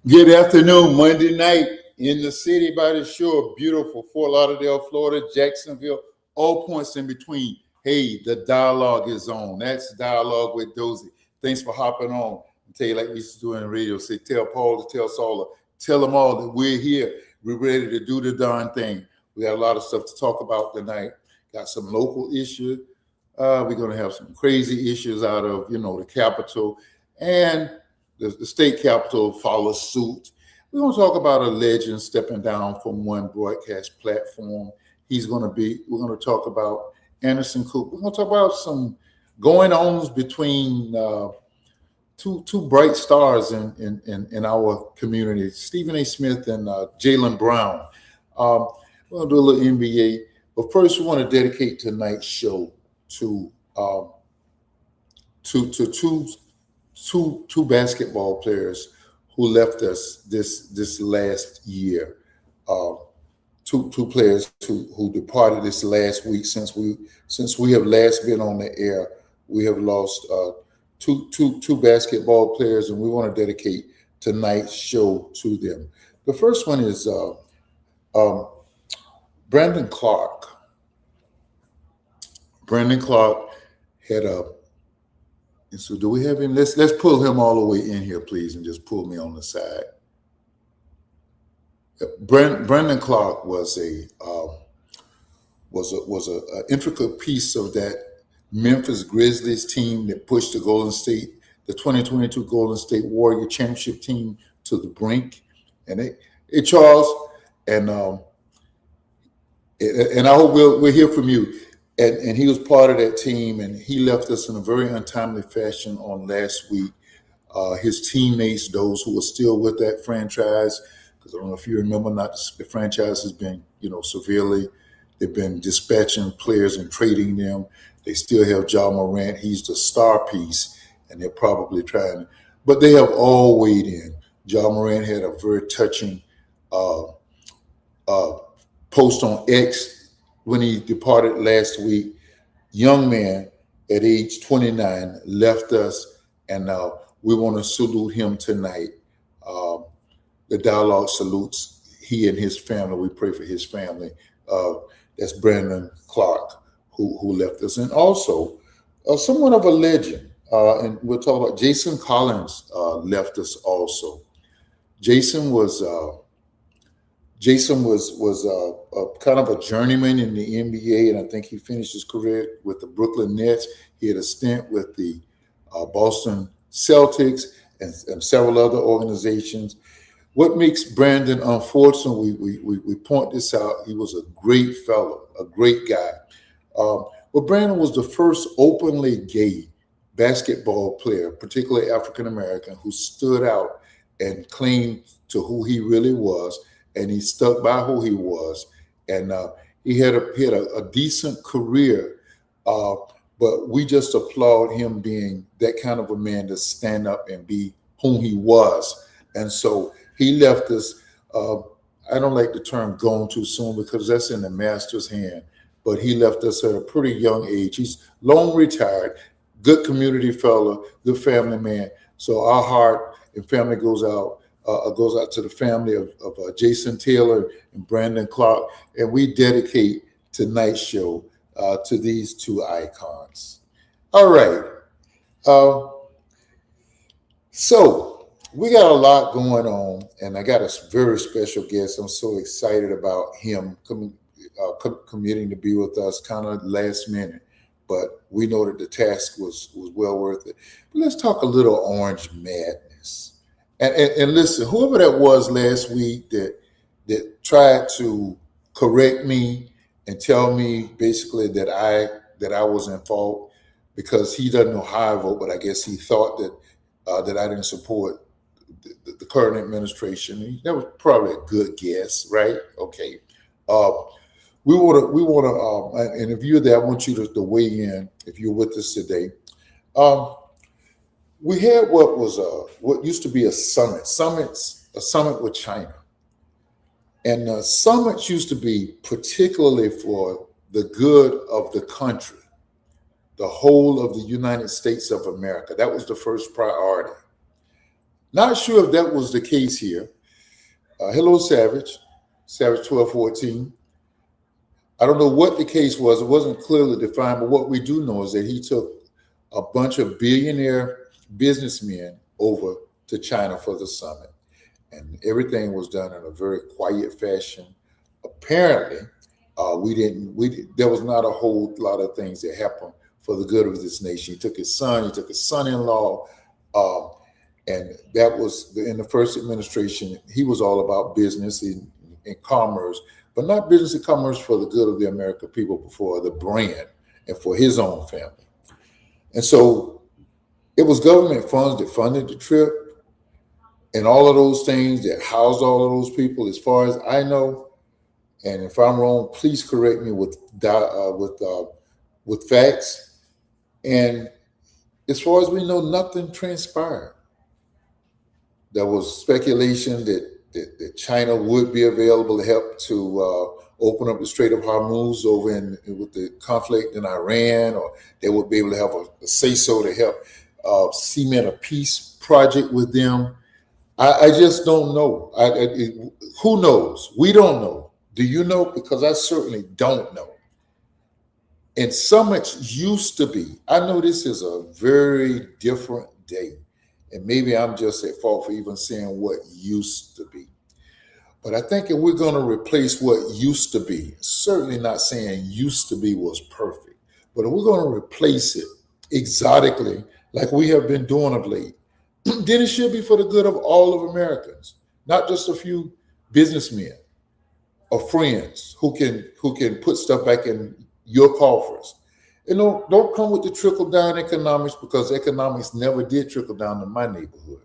Good afternoon, Monday night in the city by the shore. Beautiful Fort Lauderdale, Florida, Jacksonville, all points in between. Hey, the dialogue is on. That's Dialogue with Dozie. Thanks for hopping on. I tell you, like we used to do in the radio, say, tell Paul to tell Saul, tell them all that we're here. We're ready to do the darn thing. We got a lot of stuff to talk about tonight. Got some local issues. We're going to have some crazy issues out of, the Capitol. And the state capitol follows suit. We're going to talk about a legend stepping down from one broadcast platform. We're going to talk about Anderson Cooper. We're going to talk about some going ons between two bright stars in our community, Stephen A. Smith and Jaylen Brown. We're going to do a little NBA. But first, we want to dedicate tonight's show to two basketball players who left us this last year. Two players who departed this last week. Since we have last been on the air, we have lost two basketball players, and we want to dedicate tonight's show to them. The first one is Brandon Clark. Brandon Clark had a And so do we have him? Let's pull him all the way in here, please, and just pull me on the side. Brandon Clark was a intricate piece of that Memphis Grizzlies team that pushed the 2022 Golden State Warrior championship team to the brink. And Charles, and I hope we'll hear from you. And he was part of that team, and he left us in a very untimely fashion on last week. His teammates, those who are still with that franchise, because I don't know if you remember, the franchise has been, severely, they've been dispatching players and trading them. They still have Ja Morant. He's the star piece, and they're probably trying. But they have all weighed in. Ja Morant had a very touching post on X when he departed last week. Young man at age 29 left us, and we want to salute him tonight. The dialogue salutes he and his family. We pray for his family. That's Brandon Clark, who left us. And also, somewhat of a legend, and we'll talk about Jason Collins left us also. Jason was kind of a journeyman in the NBA, and I think he finished his career with the Brooklyn Nets. He had a stint with the Boston Celtics and several other organizations. What makes Brandon unfortunate, we point this out, he was a great fellow, a great guy. But Brandon was the first openly gay basketball player, particularly African-American, who stood out and claimed to who he really was, and he stuck by who he was. And he had a decent career, but we just applaud him being that kind of a man to stand up and be whom he was. And so he left us. I don't like the term "gone too soon" because that's in the master's hand, but he left us at a pretty young age. He's long retired, good community fellow, good family man. So our heart and family goes out to the family of Jason Taylor and Brandon Clark, and we dedicate tonight's show to these two icons. All right. So we got a lot going on, and I got a very special guest. I'm so excited about him committing to be with us kind of last minute, but we know that the task was well worth it. But let's talk a little Orange madness. And listen, whoever that was last week that tried to correct me and tell me basically that I was in fault because he doesn't know how I vote, but I guess he thought that I didn't support the current administration. That was probably a good guess, right? Okay. We want to, and if you're there, I want you to weigh in if you're with us today. We had what used to be a summit with China. And summits used to be particularly for the good of the country, the whole of the United States of America. That was the first priority. Not sure if that was the case here. Hello, Savage, Savage 1214. I don't know what the case was. It wasn't clearly defined, but what we do know is that he took a bunch of billionaire businessmen over to China for the summit. And everything was done in a very quiet fashion. Apparently, there was not a whole lot of things that happened for the good of this nation. He took his son, he took his son-in-law, and that was in the first administration. He was all about business and commerce, but not business and commerce for the good of the American people, but for the brand and for his own family. And so it was government funds that funded the trip and all of those things that housed all of those people, as far as I know. And if I'm wrong, please correct me with facts. And as far as we know, nothing transpired. There was speculation that China would be available to help to open up the Strait of Hormuz over with the conflict in Iran, or they would be able to have a say-so to help cement a peace project with them. I just don't know. Who knows? We don't know. Do you know? Because I certainly don't know. And summits used to be, I know this is a very different day. And maybe I'm just at fault for even saying what used to be. But I think if we're going to replace what used to be, certainly not saying used to be was perfect, but if we're going to replace it exotically, like we have been doing of late, then it should be for the good of all of Americans, not just a few businessmen or friends who can put stuff back in your coffers. You know, don't come with the trickle-down economics, because economics never did trickle down to my neighborhood.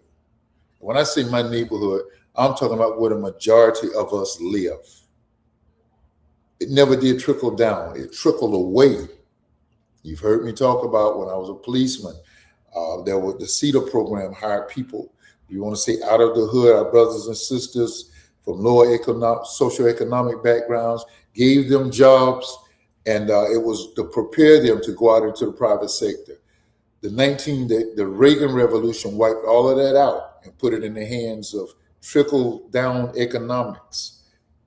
When I say my neighborhood, I'm talking about where the majority of us live. It never did trickle down. It trickled away. You've heard me talk about when I was a policeman. There was the CETA program, hired people, you want to say out of the hood, our brothers and sisters from lower socioeconomic backgrounds, gave them jobs, and it was to prepare them to go out into the private sector. The Reagan Revolution wiped all of that out and put it in the hands of trickle-down economics,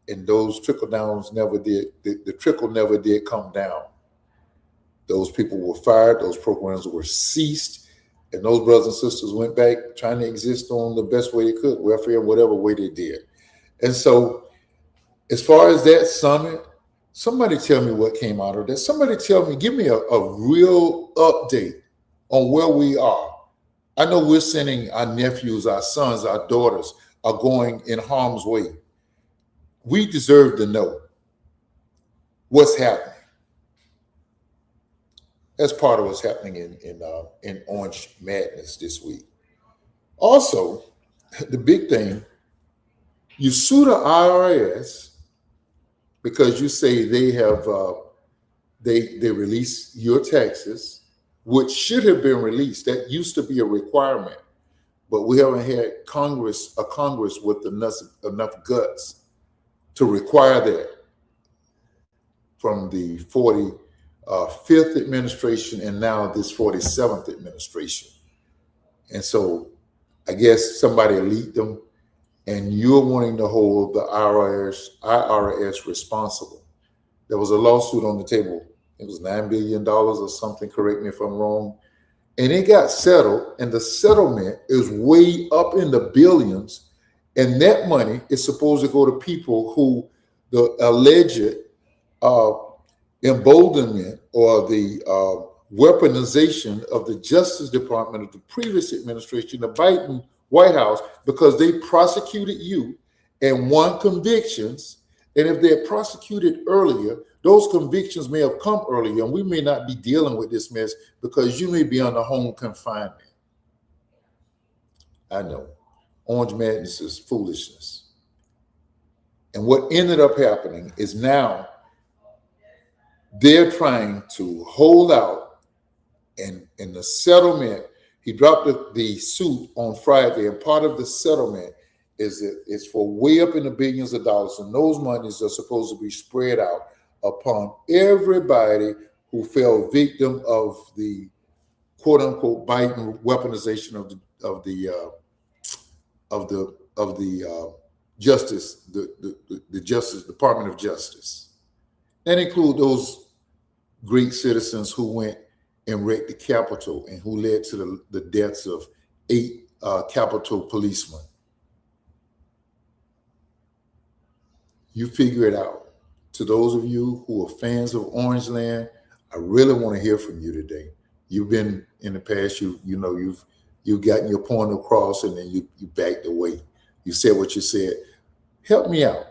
and those trickle-downs never did. The trickle never did come down. Those people were fired. Those programs were ceased. And those brothers and sisters went back trying to exist on the best way they could, welfare, whatever way they did. And so as far as that summit, somebody tell me what came out of that. Somebody tell me, give me a real update on where we are. I know we're sending our nephews, our sons, our daughters are going in harm's way. We deserve to know what's happening. That's part of what's happening in Orange Madness this week. Also, the big thing, you sue the IRS because you say they have they release your taxes, which should have been released. That used to be a requirement, but we haven't had a Congress with enough guts to require that from the 45th administration and now this 47th administration. And so I guess somebody leaked them, and you're wanting to hold the IRS responsible. There was a lawsuit on the table. It was $9 billion or something, correct me if I'm wrong. And it got settled, and the settlement is way up in the billions. And that money is supposed to go to people who the alleged emboldenment or the weaponization of the Justice Department of the previous administration, the Biden White House, because they prosecuted you and won convictions. And if they're prosecuted earlier, those convictions may have come earlier, and we may not be dealing with this mess because you may be under home confinement. I know. Orange Madness is foolishness. And what ended up happening is now they're trying to hold out, and in the settlement, he dropped the suit on Friday, and part of the settlement is that it's for way up in the billions of dollars, and those monies are supposed to be spread out upon everybody who fell victim of the quote-unquote Biden weaponization of the of the Justice, the Justice Department of Justice. That include those great citizens who went and wrecked the Capitol and who led to the deaths of 8 Capitol policemen. You figure it out. To those of you who are fans of Orange Land, I really want to hear from you today. You've been in the past, you've gotten your point across, and then you backed away. You said what you said. Help me out.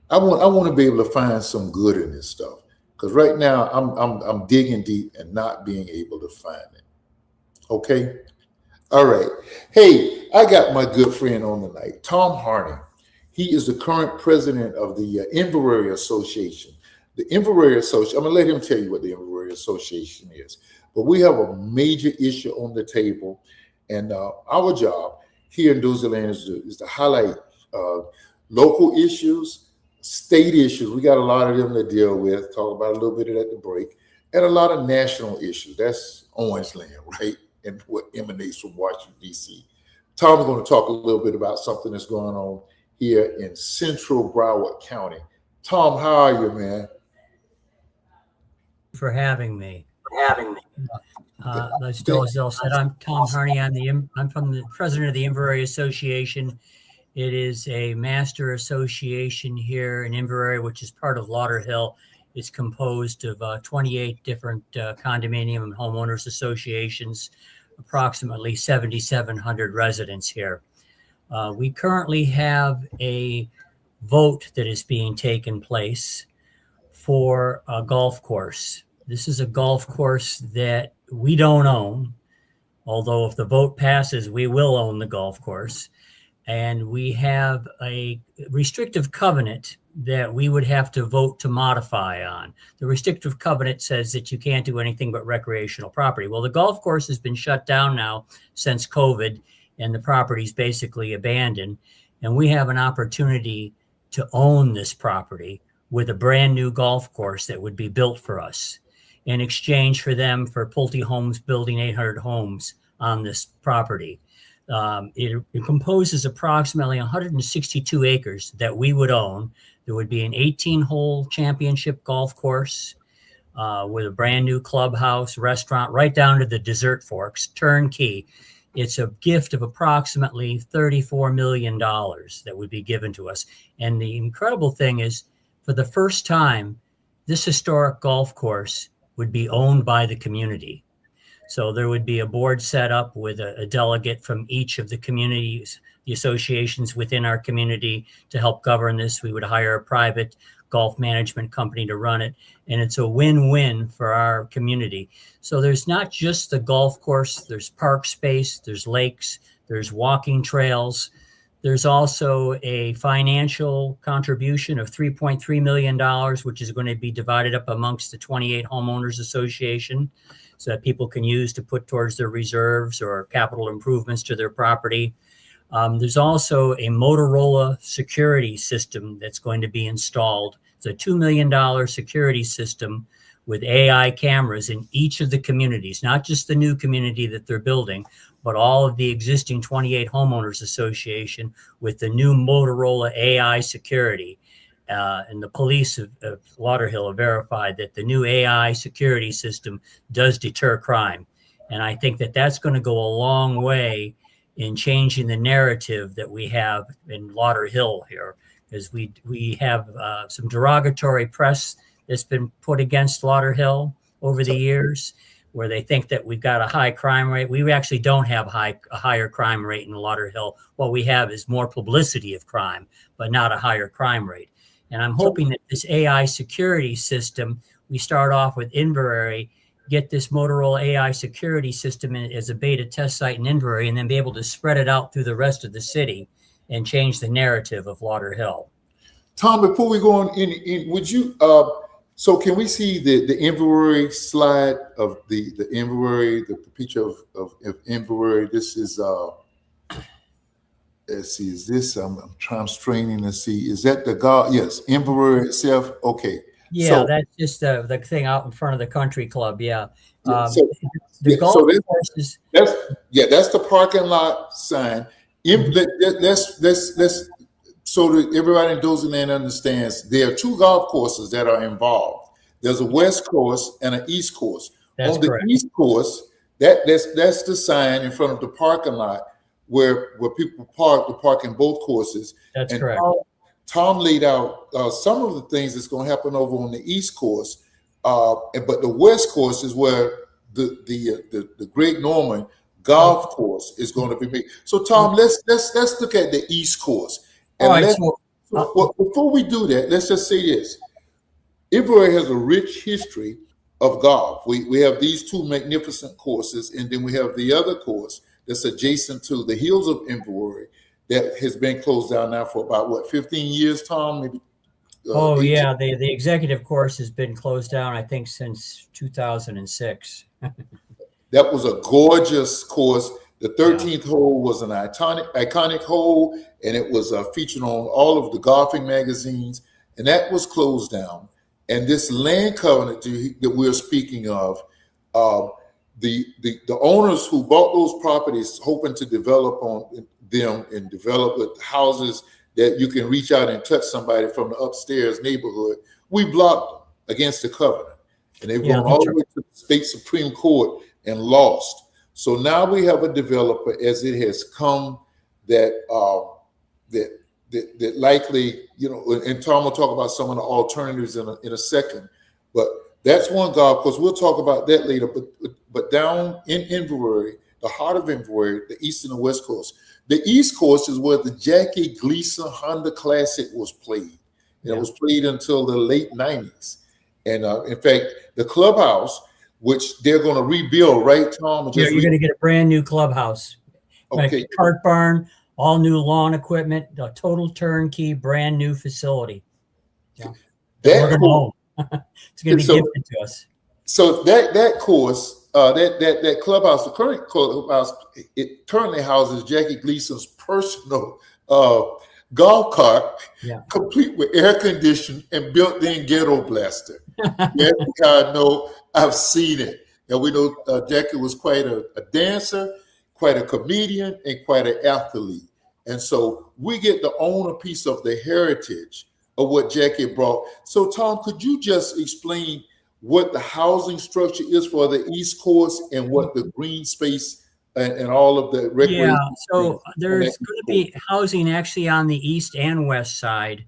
I want to be able to find some good in this stuff, because right now I'm digging deep and not being able to find it. Okay. All right. Hey, I got my good friend on tonight, Tom Harney. He is the current president of the Inverary Association. The Inverary Association, I'm going to let him tell you what the Inverary Association is. But we have a major issue on the table, and our job here in Dozie Land is to highlight local issues, state issues. We got a lot of them to deal with, talk about a little bit of that at the break, and a lot of national issues. That's Orange Land, right? And what emanates from Washington, D.C. Tom's going to talk a little bit about something that's going on here in central Broward County. Tom, how are you, man? For having me. As Dozie said, I'm Tom Harney. I'm from the president of the Inverary Association. It is a master association here in Inverary, which is part of Lauderhill. It's composed of 28 different condominium and homeowners associations, approximately 7,700 residents here. We currently have a vote that is being taken place for a golf course. This is a golf course that we don't own, although if the vote passes, we will own the golf course. And we have a restrictive covenant that we would have to vote to modify on. The restrictive covenant says that you can't do anything but recreational property. Well, the golf course has been shut down now since COVID, and the property is basically abandoned. And we have an opportunity to own this property with a brand new golf course that would be built for us in exchange for them for Pulte Homes building 800 homes on this property. It composes approximately 162 acres that we would own. There would be an 18-hole championship golf course with a brand new clubhouse, restaurant, right down to the dessert forks, turnkey. It's a gift of approximately $34 million that would be given to us. And the incredible thing is, for the first time, this historic golf course would be owned by the community. So there would be a board set up with a delegate from each of the communities, the associations within our community to help govern this. We would hire a private golf management company to run it. And it's a win-win for our community. So there's not just the golf course, there's park space, there's lakes, there's walking trails. There's also a financial contribution of $3.3 million, which is going to be divided up amongst the 28 homeowners association so that people can use to put towards their reserves or capital improvements to their property. There's also a Motorola security system that's going to be installed. It's a $2 million security system with AI cameras in each of the communities, not just the new community that they're building, but all of the existing 28 homeowners association with the new Motorola AI security. And the police of Lauderhill have verified that the new AI security system does deter crime. And I think that that's going to go a long way in changing the narrative that we have in Lauderhill here, because we have some derogatory press that's been put against Lauderhill over the years, where they think that we've got a high crime rate. We actually don't have a higher crime rate in Lauderhill. What we have is more publicity of crime, but not a higher crime rate. And I'm hoping that this AI security system, we start off with Inverary, get this Motorola AI security system as a beta test site in Inverary, and then be able to spread it out through the rest of the city and change the narrative of Lauderhill. Tom, before we go on, would you, so can we see the Inverary slide of the Inverary, the picture of Inverary? This is, let's see, is this, I'm straining to see, is that the God? Yes, Inverary itself. Okay. Yeah, so that's just the thing out in front of the country club. Yeah. That's the parking lot sign. Let's so that everybody in Dozie Land understands there are two golf courses that are involved. There's a west course and an east course. That's On the correct. east course, that's the sign in front of the parking lot where people park to park in both courses. That's And correct. Tom laid out some of the things that's going to happen over on the east course, but the west course is where the Greg Norman golf course is going to be made. So Tom, let's look at the east course. All And right. before we do that, let's just say this. Inverrary has a rich history of golf. We have these two magnificent courses, and then we have the other course that's adjacent to the hills of Inverrary that has been closed down now for about 15 years, Tom? Maybe. Yeah, the executive course has been closed down, I think, since 2006. That was a gorgeous course. The 13th hole was an iconic hole, and it was featured on all of the golfing magazines, and that was closed down. And this land covenant that we're speaking of, the owners who bought those properties hoping to develop on them and develop with houses that you can reach out and touch somebody from the upstairs neighborhood, we blocked them against the covenant. And they've gone all the way to the state Supreme Court and lost. So now we have a developer, as it has come, that likely, and Tom will talk about some of the alternatives in a second. But that's one golf course. We'll talk about that later. But down in Inverrary, the heart of Inverrary, the east and the west coast. The east coast is where the Jackie Gleason Honda Classic was played. And it was played until the late 90s. And in fact, the clubhouse, which they're going to rebuild, right, Tom? You're going to get a brand new clubhouse. Okay. Cart barn, all new lawn equipment, a total turnkey, brand new facility. Yeah. We're going to own. It's going to be gifted to us. So that course, that clubhouse, the current clubhouse, it currently houses Jackie Gleason's personal golf cart, complete with air conditioning and built-in ghetto blaster. Yes, I know. I've seen it. And we know Jackie was quite a dancer, quite a comedian, and quite an athlete. And so we get to own a piece of the heritage of what Jackie brought. So Tom, could you just explain what the housing structure is for the East Coast and what the green space and all of the recreation? Yeah, so there's going to be housing actually on the east and west side.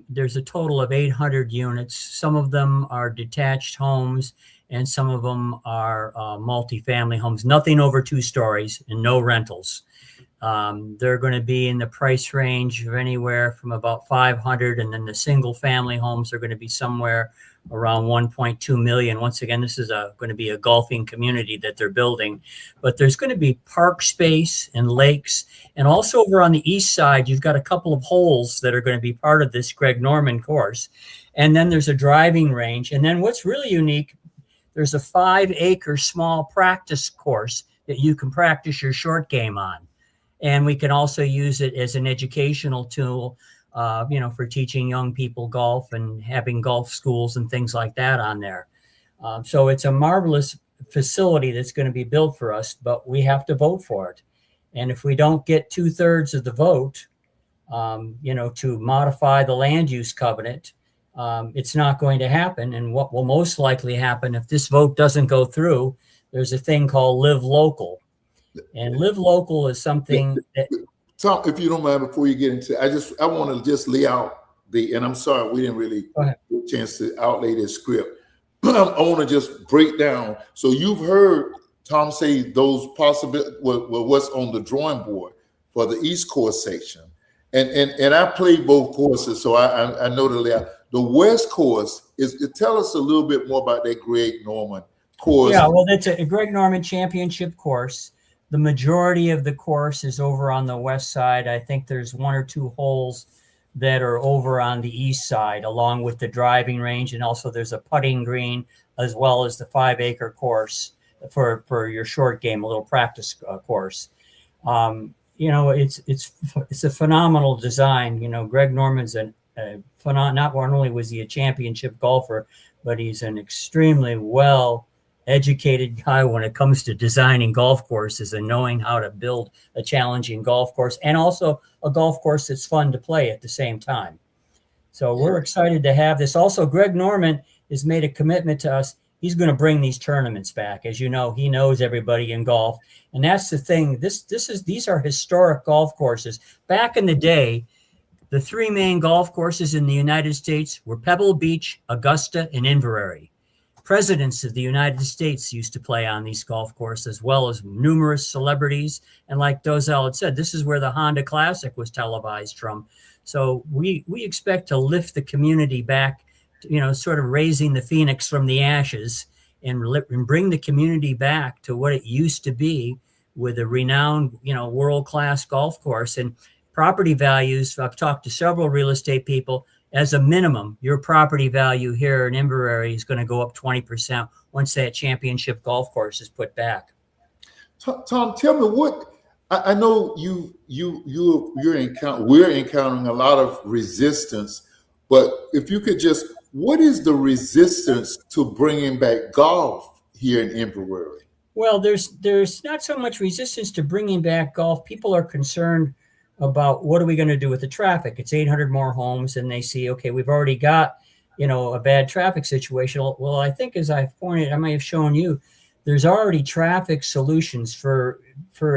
There's a total of 800 units. Some of them are detached homes and some of them are multifamily homes, nothing over 2 stories and no rentals. They're going to be in the price range of anywhere from about 500, and then the single family homes are going to be somewhere around 1.2 million. Once again, this is going to be a golfing community that they're building, but there's going to be park space and lakes. And also over on the east side, you've got a couple of holes that are going to be part of this Greg Norman course. And then there's a driving range. And then what's really unique, there's a 5-acre small practice course that you can practice your short game on. And we can also use it as an educational tool, for teaching young people golf and having golf schools and things like that on there. So it's a marvelous facility that's going to be built for us, but we have to vote for it. And if we don't get 2/3 of the vote, to modify the land use covenant, it's not going to happen. And what will most likely happen if this vote doesn't go through, there's a thing called live local. And live local is something that... Tom, if you don't mind, before you get into it, I want to just lay out and I'm sorry, we didn't really get a chance to outlay this script. I want to just break down. So you've heard Tom say those possibilities, what's on the drawing board for the East Coast section. And I played both courses, so I know the layout. The West Course tell us a little bit more about that Greg Norman course. Yeah, well, that's a Greg Norman championship course. The majority of the course is over on the west side. I think there's 1 or 2 holes that are over on the east side, along with the driving range. And also there's a putting green, as well as the 5-acre course for your short game, a little practice course. It's a phenomenal design. Greg Norman's not only was he a championship golfer, but he's an extremely well educated guy when it comes to designing golf courses and knowing how to build a challenging golf course and also a golf course that's fun to play at the same time. So we're excited to have this. Also, Greg Norman has made a commitment to us. He's going to bring these tournaments back. As you know, he knows everybody in golf. And that's the thing. These are historic golf courses. Back in the day, the three main golf courses in the United States were Pebble Beach, Augusta, and Inverrary. Presidents of the United States used to play on these golf courses, as well as numerous celebrities. And like Dozie had said, this is where the Honda Classic was televised from. So we expect to lift the community back, sort of raising the phoenix from the ashes and bring the community back to what it used to be with a renowned, world-class golf course. And property values, I've talked to several real estate people. As a minimum, your property value here in Inverrary is going to go up 20% once that championship golf course is put back. Tom, tell me what I know. We're encountering a lot of resistance, but if you could just, what is the resistance to bringing back golf here in Inverrary? Well, there's not so much resistance to bringing back golf. People are concerned about what are we going to do with the traffic. It's 800 more homes, and they see, okay, we've already got, a bad traffic situation. Well, I think as I've pointed, I may have shown you, there's already traffic solutions. For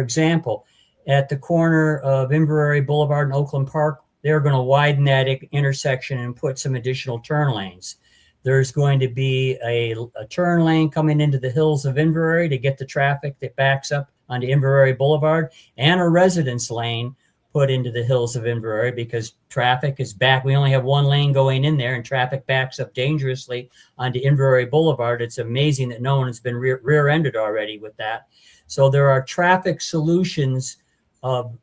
example, at the corner of Inverrary Boulevard and Oakland Park, they're going to widen that intersection and put some additional turn lanes. There's going to be a turn lane coming into the hills of Inverrary to get the traffic that backs up onto Inverrary Boulevard, and a residence lane put into the hills of Inverrary because traffic is back. We only have one lane going in there, and traffic backs up dangerously onto Inverrary Boulevard. It's amazing that no one has been rear-ended already with that. So there are traffic solutions of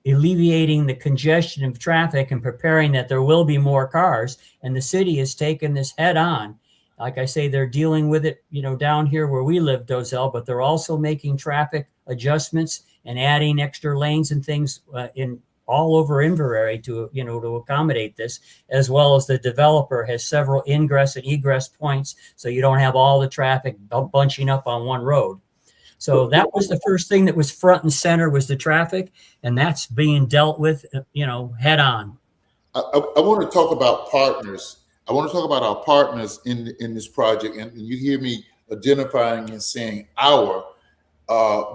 alleviating the congestion of traffic and preparing that there will be more cars. And the city has taken this head on. Like I say, they're dealing with it, down here where we live, Dozie, but they're also making traffic adjustments and adding extra lanes and things in all over Inverrary to accommodate this, as well as the developer has several ingress and egress points, so you don't have all the traffic bunching up on one road. So that was the first thing that was front and center, was the traffic, and that's being dealt with, head on. I want to talk about partners. I want to talk about our partners in this project, and you hear me identifying and saying our,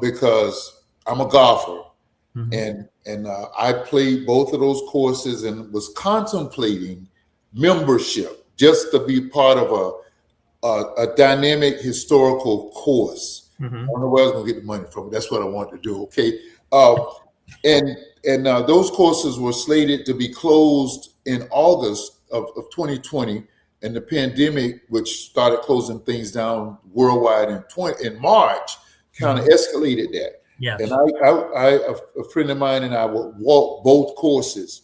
because I'm a golfer, mm-hmm. and I played both of those courses and was contemplating membership just to be part of a dynamic historical course. Mm-hmm. I don't know where I was going to get the money from. That's what I wanted to do. Okay, and those courses were slated to be closed in August of 2020, and the pandemic, which started closing things down worldwide in March, kind of escalated that. Yes. And a friend of mine and I would walk both courses,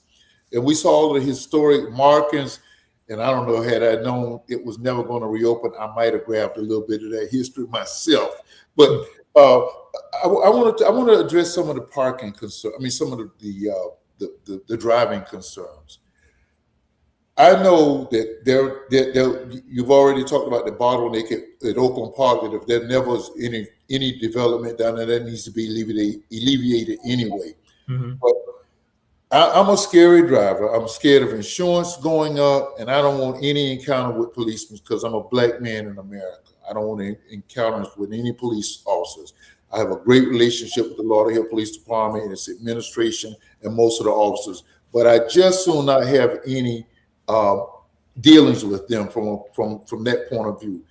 and we saw all the historic markings. And I don't know, had I known it was never going to reopen, I might have grabbed a little bit of that history myself. But I want to address some of the parking concerns. I mean, some of the driving concerns. I know that you've already talked about the bottleneck at Oakland Park, that if there never was any development down there, that needs to be alleviated anyway. Mm-hmm. But I'm a scary driver. I'm scared of insurance going up, and I don't want any encounter with policemen because I'm a black man in America. I don't want any encounters with any police officers. I have a great relationship with the Lauderdale Police Department and its administration and most of the officers, but I just do not have any dealings with them from that point of view.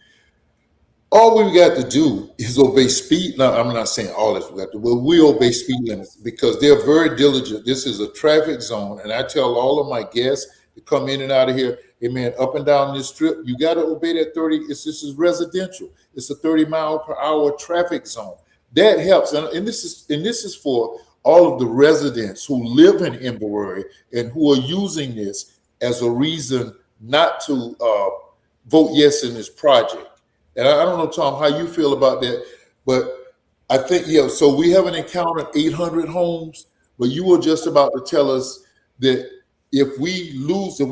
All we've got to do is obey speed. Now, I'm not saying all this we got to, but we obey speed limits because they're very diligent. This is a traffic zone, and I tell all of my guests to come in and out of here, hey man, up and down this strip, you got to obey that 30. This is residential. It's a 30-mile-per-hour traffic zone. That helps, and this is for all of the residents who live in Inverrary and who are using this as a reason not to vote yes in this project. And I don't know, Tom, how you feel about that, but I think, so we haven't encountered 800 homes, but you were just about to tell us that if we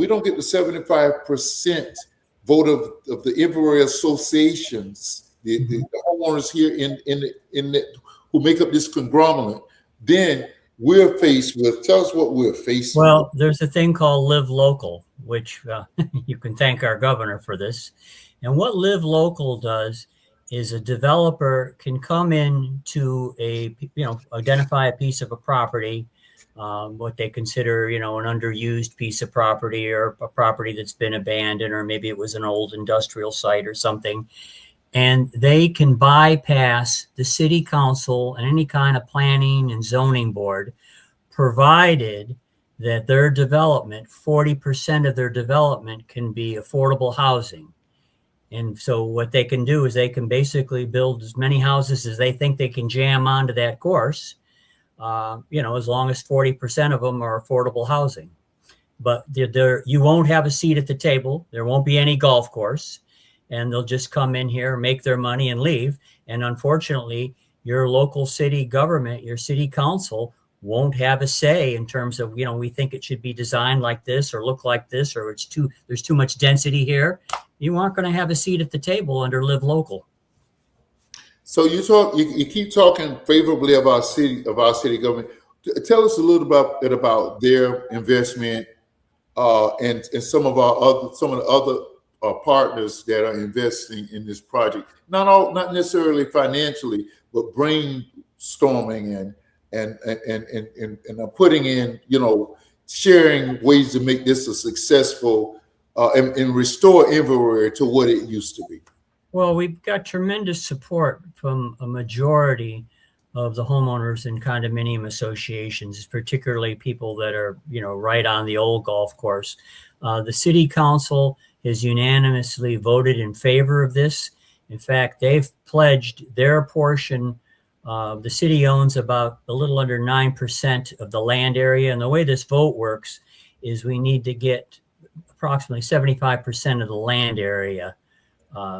don't get the 75% vote of the Inverrary Association's the homeowners here who make up this conglomerate, then we're faced with. Tell us what we're facing with. Well, there's a thing called Live Local, which you can thank our governor for this. And what Live Local does is a developer can come in to identify a piece of a property, what they consider, an underused piece of property or a property that's been abandoned, or maybe it was an old industrial site or something. And they can bypass the city council and any kind of planning and zoning board, provided that their development, 40% of their development can be affordable housing. And so what they can do is they can basically build as many houses as they think they can jam onto that course, as long as 40% of them are affordable housing. But you won't have a seat at the table. There won't be any golf course. And they'll just come in here, make their money, and leave. And unfortunately, your local city government, your city council, won't have a say in terms of, we think it should be designed like this or look like this, or there's too much density here. You aren't going to have a seat at the table under Live Local. So you keep talking favorably of our city government. Tell us a little about their investment and some of the other partners that are investing in this project. Not necessarily financially, but brainstorming and putting in, sharing ways to make this a successful and restore Inverary to what it used to be. Well, we've got tremendous support from a majority of the homeowners and condominium associations, particularly people that are, right on the old golf course. The city council has unanimously voted in favor of this. In fact, they've pledged their portion. The city owns about a little under 9% of the land area. And the way this vote works is we need to get approximately 75% of the land area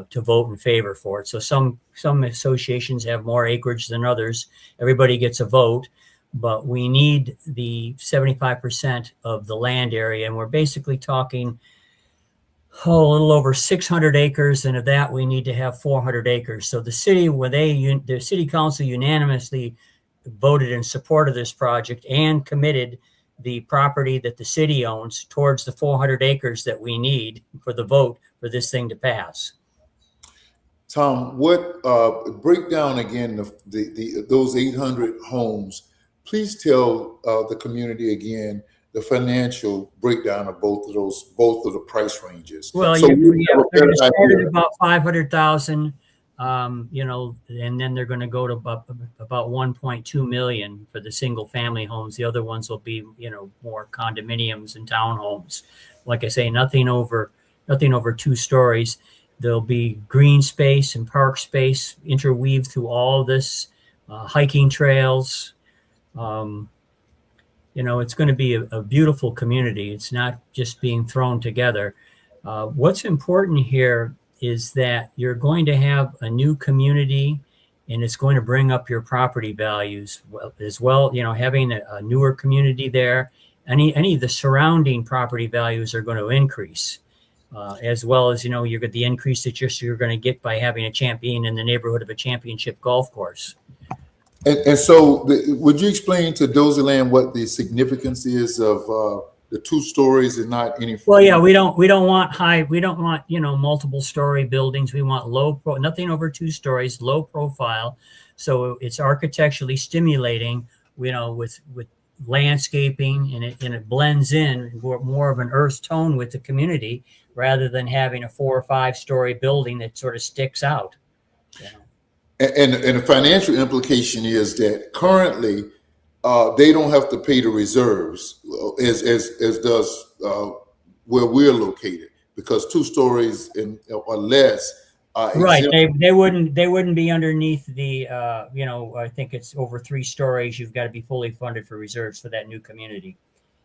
to vote in favor for it. So some associations have more acreage than others. Everybody gets a vote, but we need the 75% of the land area. And we're basically talking a little over 600 acres. And of that, we need to have 400 acres. So the city council unanimously voted in support of this project and committed the property that the city owns towards the 400 acres that we need for the vote for this thing to pass. Tom, break down again those 800 homes. Please tell the community again the financial breakdown of both of the price ranges. Well, they're going to start at about 500,000, and then they're going to go to about 1.2 million for the single family homes. The other ones will be, more condominiums and townhomes. Like I say, nothing over 2 stories. There'll be green space and park space interweaved through all of this, hiking trails. It's going to be a beautiful community. It's not just being thrown together. What's important here is that you're going to have a new community, and it's going to bring up your property values as well. Having a newer community there, any of the surrounding property values are going to increase, as well as, you get the increase that you're going to get by having a champion in the neighborhood of a championship golf course. And so, would you explain to Dozie Land what the significance is of the 2 stories and not any? Well, yeah, we don't want multiple story buildings. We want nothing over 2 stories, low profile. So it's architecturally stimulating, with landscaping, and it blends in more of an earth tone with the community rather than having a 4 or 5 story building that sort of sticks out. And the financial implication is that currently they don't have to pay the reserves as does where we're located, because 2 stories or less. Right. They wouldn't be underneath the, I think it's over 3 stories. You've got to be fully funded for reserves for that new community.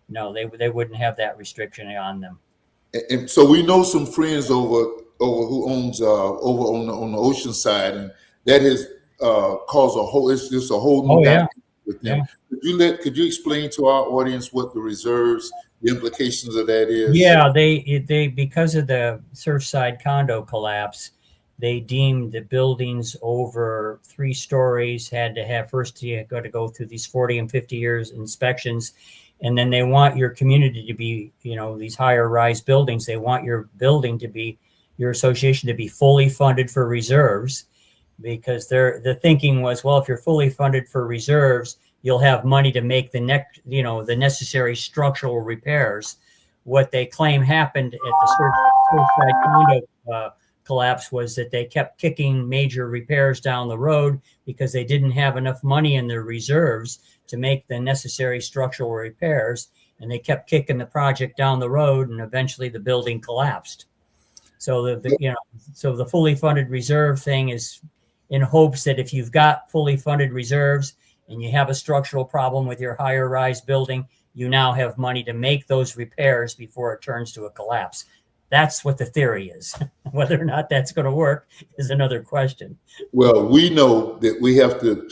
No, they wouldn't have that restriction on them. And so we know some friends over who owns over on the ocean side, and that has caused it's just a whole new dynamic with them. Yeah. Could you explain to our audience what the reserves, the implications of that is? Yeah, they because of the Surfside condo collapse, they deemed the buildings over 3 stories had to have, first you got to go through these 40 and 50 years inspections. And then they want your community to be, these higher rise buildings, they want your building to be, your association to be fully funded for reserves, because the thinking was, well, if you're fully funded for reserves, you'll have money to make the necessary structural repairs. What they claim happened at the Surfside condo collapse was that they kept kicking major repairs down the road because they didn't have enough money in their reserves to make the necessary structural repairs, and they kept kicking the project down the road, and eventually the building collapsed. So the fully funded reserve thing is in hopes that if you've got fully funded reserves and you have a structural problem with your higher rise building, you now have money to make those repairs before it turns to a collapse. That's what the theory is. Whether or not that's going to work is another question. Well, we know that we have to,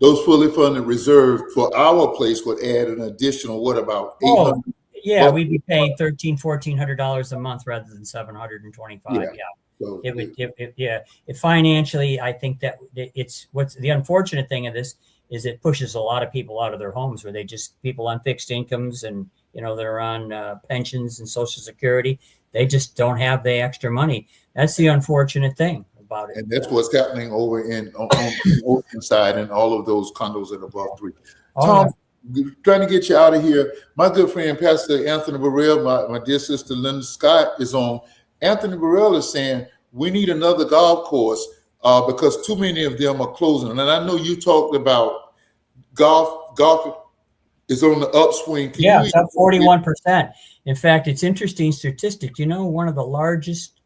those fully funded reserve for our place would add an additional, what, about 800? Yeah, we'd be paying $1,400 a month rather than $725. Yeah. So it financially, I think that it's, what's the unfortunate thing of this is it pushes a lot of people out of their homes, where people on fixed incomes and, they're on pensions and Social Security. They just don't have the extra money. That's the unfortunate thing about it. And that's what's happening over on the ocean side and all of those condos at above 3. Tom, trying to get you out of here. My good friend, Pastor Anthony Burrell, my dear sister Linda Scott is on. Anthony Burrell is saying we need another golf course because too many of them are closing. And I know you talked about golf is on the upswing. It's up 41%. In fact, it's interesting statistic. One of the largest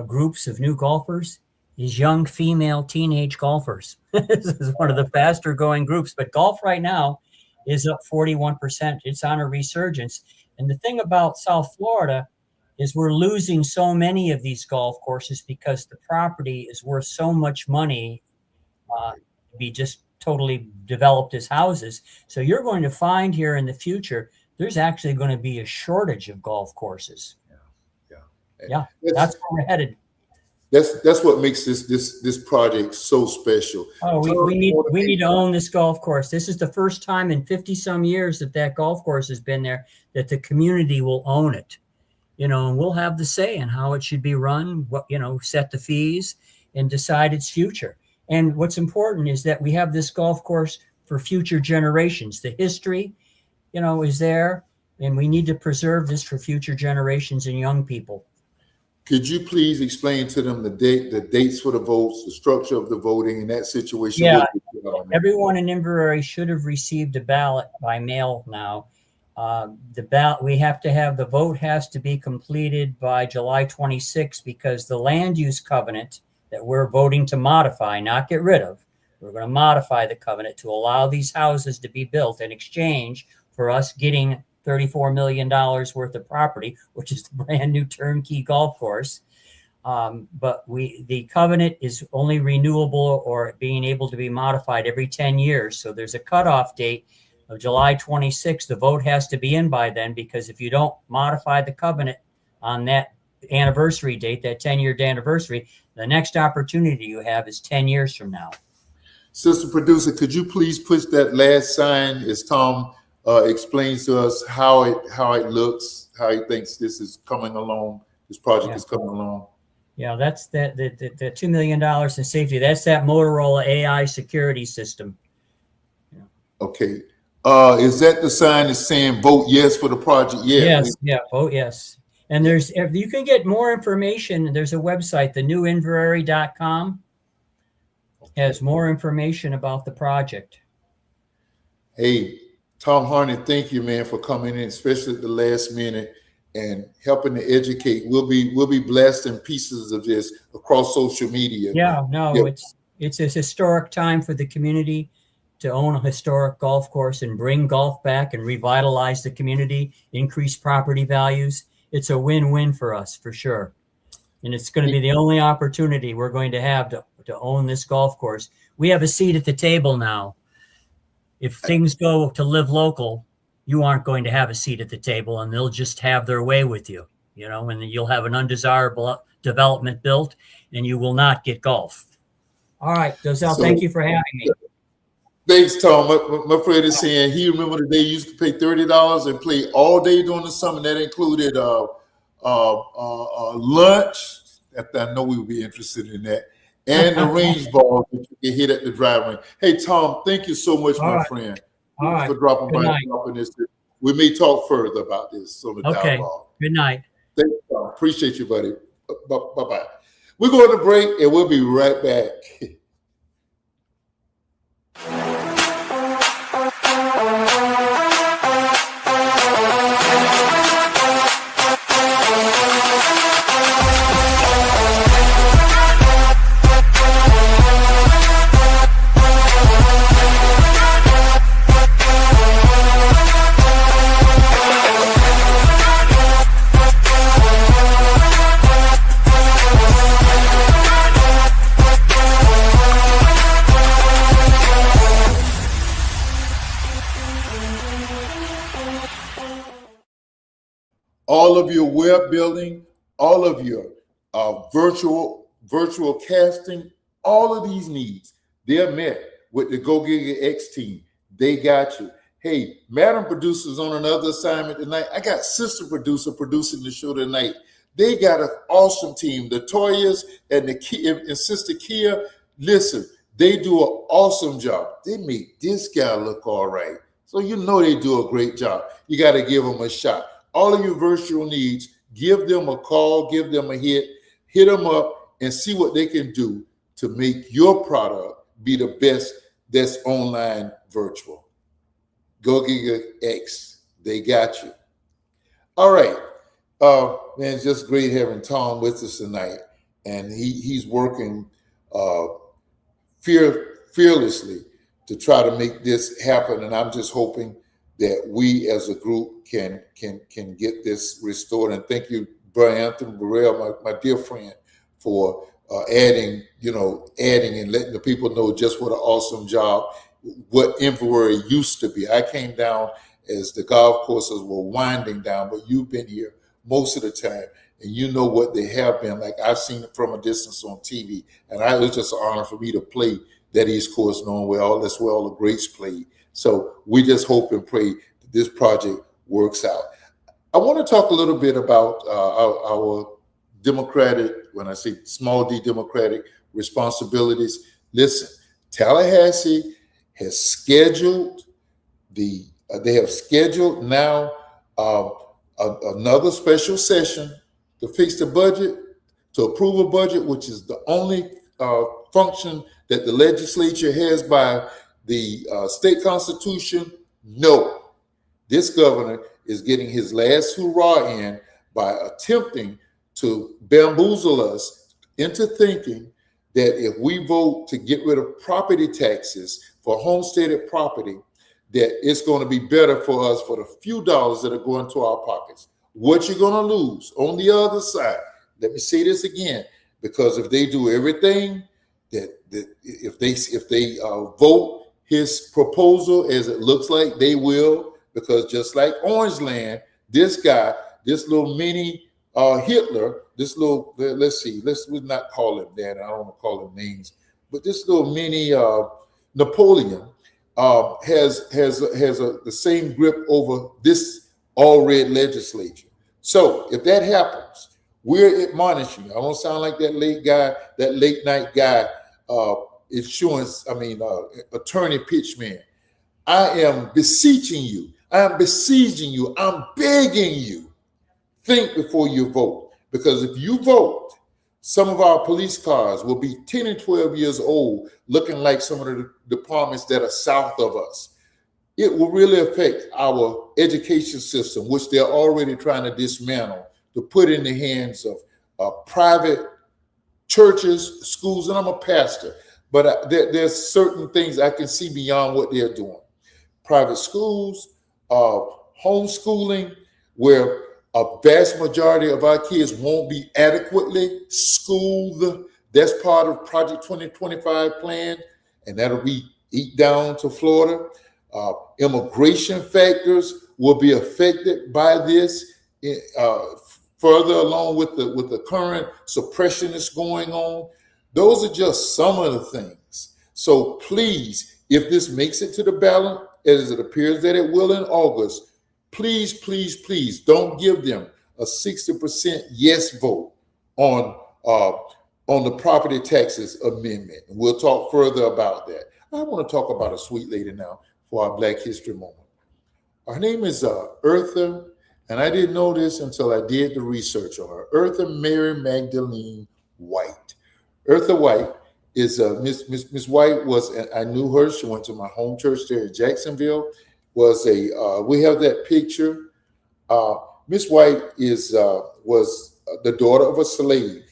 groups of new golfers is young female teenage golfers. This is one of the faster going groups, but golf right now is up 41%. It's on a resurgence. And the thing about South Florida is we're losing so many of these golf courses because the property is worth so much money to be just totally developed as houses. So you're going to find here in the future, there's actually going to be a shortage of golf courses. Yeah. That's where we're headed. That's what makes this project so special. Oh, we need to own this golf course. This is the first time in 50 some years that golf course has been there, that the community will own it. And we'll have the say in how it should be run, set the fees and decide its future. And what's important is that we have this golf course for future generations. The history, is there, and we need to preserve this for future generations and young people. Could you please explain to them the dates for the votes, the structure of the voting in that situation? Yeah, everyone in Inverary should have received a ballot by mail now. We have to have the vote has to be completed by July 26th, because the land use covenant that we're voting to modify, not get rid of, we're going to modify the covenant to allow these houses to be built in exchange for us getting $34 million worth of property, which is the brand new turnkey golf course. But the covenant is only renewable or being able to be modified every 10 years. So there's a cutoff date of July 26th. The vote has to be in by then, because if you don't modify the covenant on that anniversary date, that 10-year anniversary, the next opportunity you have is 10 years from now. Sister Producer, could you please push that last sign as Tom explains to us how it looks, how he thinks this is coming along, this project is coming along? Yeah, that's the $2 million in safety. That's that Motorola AI security system. Yeah. Okay. Is that the sign that's saying vote yes for the project? Yeah. Yes. Yeah. Vote yes. And you can get more information. There's a website, thenewinverary.com, has more information about the project. Hey, Tom Harney, thank you, man, for coming in, especially at the last minute and helping to educate. We'll be blessed in pieces of this across social media. Yeah, no, it's a historic time for the community to own a historic golf course and bring golf back and revitalize the community, increase property values. It's a win-win for us, for sure. And it's going to be the only opportunity we're going to have to own this golf course. We have a seat at the table now. If things go to live local, you aren't going to have a seat at the table, and they'll just have their way with you. and you'll have an undesirable development built, and you will not get golf. All right, Dozie, thank you for having me. Thanks, Tom. My friend is saying he remember the day you used to pay $30 and play all day during the summer. That included lunch. I know we would be interested in that, and the range ball that you can hit at the driving range. Hey, Tom, thank you so much, my friend. Thanks for dropping by and dropping this. We may talk further about this on the dialogue. Good night. Thanks, Tom. Appreciate you, buddy. Bye-bye. We're going to break, and we'll be right back. All of your web building, all of your virtual casting, all of these needs, they're met with the Go Giga X team. They got you. Hey, Madam Producer's on another assignment tonight. I got Sister Producer producing the show tonight. They got an awesome team. The Toyas and Sister Kia, listen, they do an awesome job. They make this guy look all right. So you know they do a great job. You got to give them a shot. All of your virtual needs, give them a call, give them a hit them up and see what they can do to make your product be the best that's online virtual. Go Giga X, they got you. All right. Man, it's just great having Tom with us tonight. And he's working fearlessly to try to make this happen. And I'm just hoping that we as a group can get this restored. And thank you, Brian Anthony Burrell, my dear friend, for adding and letting the people know just what an awesome job, what Inverary used to be. I came down as the golf courses were winding down, but you've been here most of the time, and you know what they have been like. I've seen it from a distance on TV, and it was just an honor for me to play that East Course, knowing that's where all the greats played. So we just hope and pray that this project works out. I want to talk a little bit about our democratic, when I say small d democratic responsibilities. Listen, Tallahassee has scheduled they have scheduled now another special session to fix the budget, to approve a budget, which is the only function that the legislature has by the state constitution. No, this governor is getting his last hurrah in by attempting to bamboozle us into thinking that if we vote to get rid of property taxes for homesteaded property, that it's going to be better for us for the few dollars that are going to our pockets. What you're going to lose on the other side, let me say this again, because if they do everything if they vote his proposal as it looks like they will, because just like Orange Land, this guy, this little mini Hitler, this little, let's not call him that. I don't want to call him names, but this little mini Napoleon has the same grip over this all red legislature. So if that happens, we're admonishing. I don't sound like that late night guy, attorney pitchman. I am beseeching you. I am besieging you. I'm begging you. Think before you vote, because if you vote, some of our police cars will be 10 and 12 years old, looking like some of the departments that are south of us. It will really affect our education system, which they're already trying to dismantle, to put in the hands of private churches, schools, and I'm a pastor, but there's certain things I can see beyond what they're doing. Private schools, homeschooling, where a vast majority of our kids won't be adequately schooled. That's part of Project 2025 plan, and that'll be eat down to Florida. Immigration factors will be affected by this further along with the current suppression that's going on. Those are just some of the things. So please, if this makes it to the ballot, as it appears that it will in August, please, please, please don't give them a 60% yes vote on the property taxes amendment. And we'll talk further about that. I want to talk about a sweet lady now for our Black History moment. Her name is Eartha, and I didn't know this until I did the research on her. Eartha Mary Magdalene White. Eartha White is Miss White was. I knew her. She went to my home church there in Jacksonville. Was a we have that picture. Miss White was the daughter of a slave.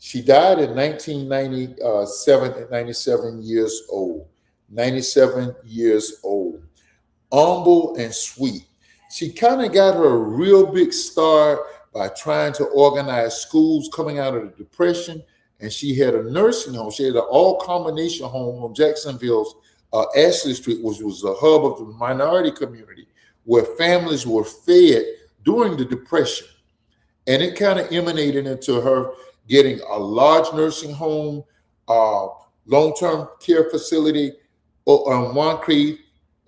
She died in 1997 at 97 years old. 97 years old. Humble and sweet. She kind of got her a real big start by trying to organize schools coming out of the Depression. And she had a nursing home. She had an all-combination home on Jacksonville's Ashley Street, which was the hub of the minority community, where families were fed during the Depression. And it kind of emanated into her getting a large nursing home, long-term care facility on Moncrief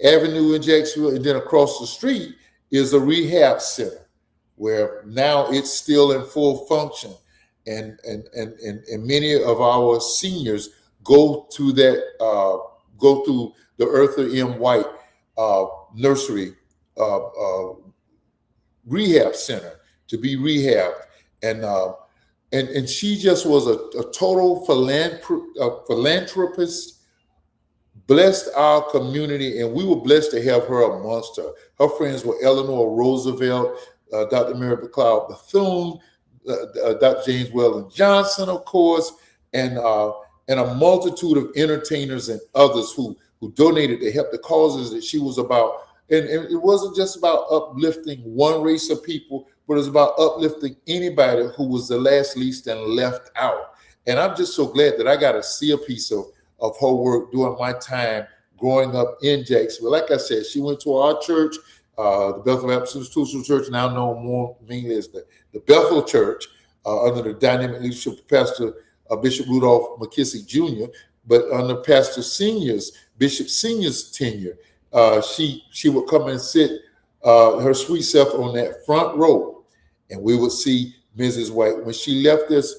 Avenue in Jacksonville, and then across the street is a rehab center where now it's still in full function, and many of our seniors go to that go to the Eartha M. White Nursery Rehab Center to be rehabbed, and she just was a total philanthropist. Blessed our community, and we were blessed to have her amongst her. Her friends were Eleanor Roosevelt, Dr. Mary McLeod Bethune, Dr. James Weldon Johnson, of course, and a multitude of entertainers and others who donated to help the causes that she was about. And it wasn't just about uplifting one race of people, but it was about uplifting anybody who was the last, least, and left out. And I'm just so glad that I got to see a piece of her work during my time growing up in Jacksonville. Like I said, she went to our church, the Bethel Baptist Institutional Church, now known more mainly as the Bethel Church, under the dynamic leadership of Pastor Bishop Rudolph McKissick Jr., but under Bishop Senior's tenure, she would come and sit her sweet self on that front row, and we would see Mrs. White. When she left us,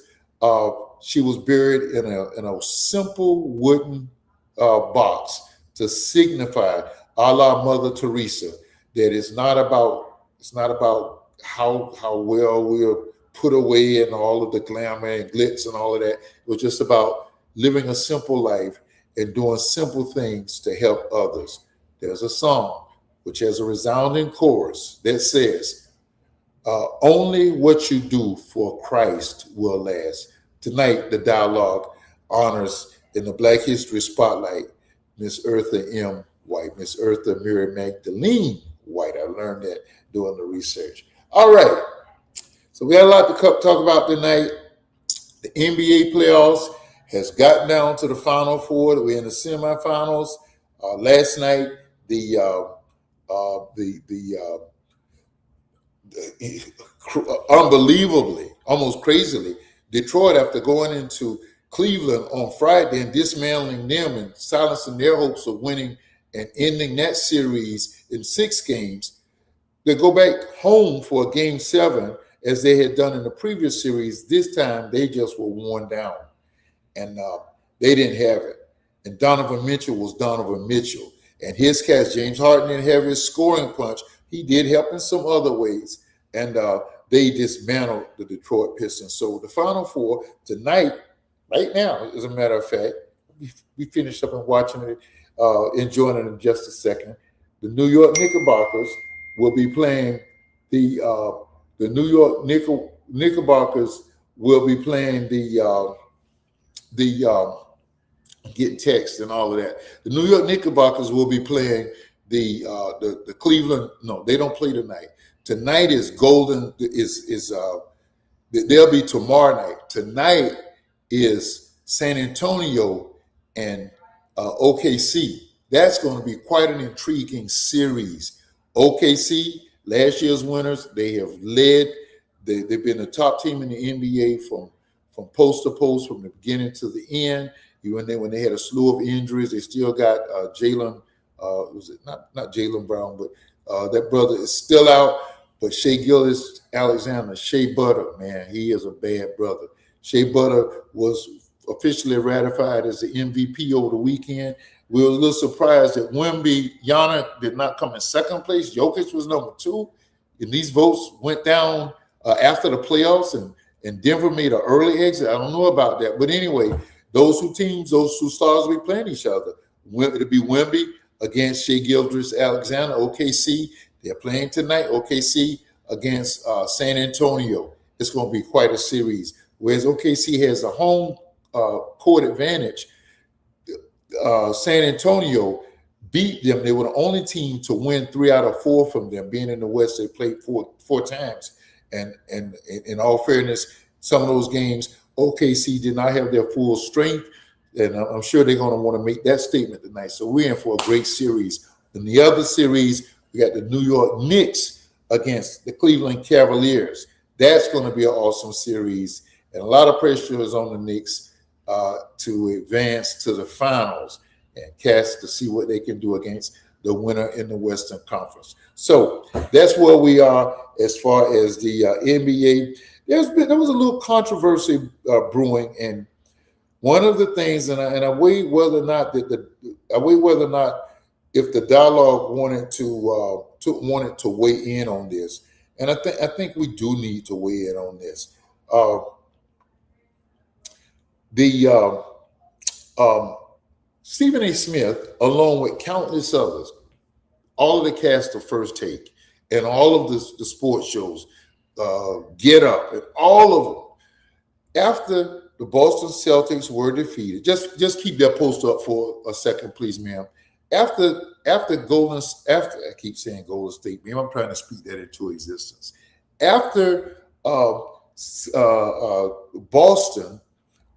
she was buried in a simple wooden box to signify, a la Mother Teresa, that it's not about how well we're put away and all of the glamour and glitz and all of that. It was just about living a simple life and doing simple things to help others. There's a song which has a resounding chorus that says, only what you do for Christ will last. Tonight, the dialogue honors in the Black History Spotlight, Miss Eartha M. White, Miss Eartha Mary Magdalene White. I learned that doing the research. All right. So we had a lot to talk about tonight. The NBA playoffs has gotten down to the Final Four. We're in the semifinals. Last night, unbelievably, almost crazily, Detroit, after going into Cleveland on Friday and dismantling them and silencing their hopes of winning and ending that series in 6 games, they go back home for a game 7 as they had done in the previous series. This time they just were worn down, and they didn't have it. And Donovan Mitchell was Donovan Mitchell, and his cast, James Harden, didn't have his scoring punch. He did help in some other ways, and they dismantled the Detroit Pistons. So the Final Four tonight, right now, as a matter of fact, we finished up and watching it, enjoying it in just a second. The New York Knickerbockers will be playing the New York Knickerbockers will be playing the getting text and all of that. The New York Knickerbockers will be playing the Cleveland. No, they don't play tonight. Tonight is Golden. They'll be tomorrow night. Tonight is San Antonio and OKC. That's going to be quite an intriguing series. OKC, last year's winners, they have led They've been the top team in the NBA from post to post, from the beginning to the end. Even when they had a slew of injuries, they still got Jalen. Was it not Jalen Brown, but that brother is still out. But Shea Gilgeous-Alexander, Shea Butter, man, he is a bad brother. Shea Butter was officially ratified as the MVP over the weekend. We were a little surprised that Giannis did not come in second place. Jokic was number 2. And these votes went down after the playoffs, and Denver made an early exit. I don't know about that. But anyway, those two stars will be playing each other. It'll be Wemby against Shea Gilgeous-Alexander, OKC. They're playing tonight, OKC against San Antonio. It's going to be quite a series. Whereas OKC has a home court advantage, San Antonio beat them. They were the only team to win 3 out of 4 from them. Being in the West, they played four times. And in all fairness, some of those games, OKC did not have their full strength. And I'm sure they're going to want to make that statement tonight. So we're in for a great series. In the other series, we got the New York Knicks against the Cleveland Cavaliers. That's going to be an awesome series. And a lot of pressure is on the Knicks to advance to the finals and to see what they can do against the winner in the Western Conference. So that's where we are as far as the NBA. There was a little controversy brewing, and one of the things, and I weigh whether or not if the dialogue wanted to weigh in on this, and I think we do need to weigh in on this. Stephen A. Smith, along with countless others, all of the cast of First Take and all of the sports shows, Get Up, and all of them, after the Boston Celtics were defeated, just keep that post up for a second, please, ma'am. After I keep saying Golden State, ma'am, I'm trying to speak that into existence. After Boston